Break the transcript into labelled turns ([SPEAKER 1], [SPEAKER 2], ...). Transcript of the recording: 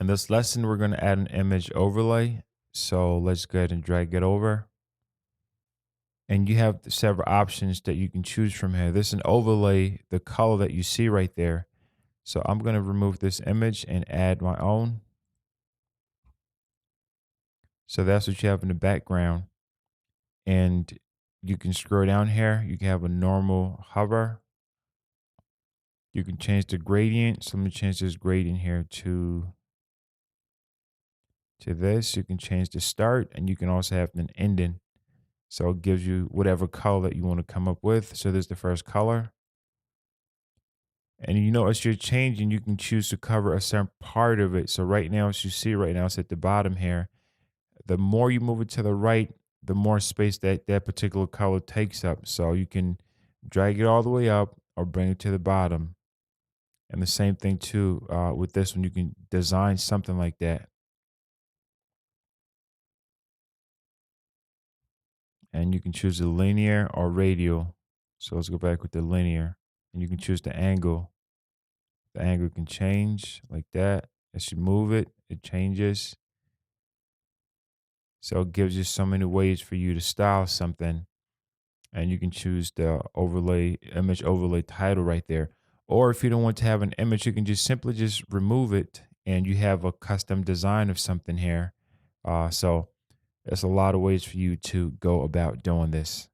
[SPEAKER 1] this lesson, we're going to add an image overlay. So let's go ahead and drag it over. And you have several options that you can choose from here. This is an overlay, the color that you see right there. So I'm going to remove this image and add my own. So that's what you have in the background. And you can scroll down here. You can have a normal hover. You can change the gradient. So I'm going to change this gradient here to this. You can change the start, and you can also have an ending. So it gives you whatever color that you want to come up with. So there's the first color. And you know, as you're changing, you can choose to cover a certain part of it. So right now, as you see right now, it's at the bottom here. The more you move it to the right, the more space that that particular color takes up. So you can drag it all the way up or bring it to the bottom. And the same thing too with this one, you can design something like that. And you can choose the linear or radial. So let's go back with the linear, and you can choose the angle. The angle can change like that. As you move it, it changes. So it gives you so many ways for you to style something. And you can choose the overlay, image overlay title right there. Or if you don't want to have an image, you can just simply just remove it and you have a custom design of something here. So there's a lot of ways for you to go about doing this.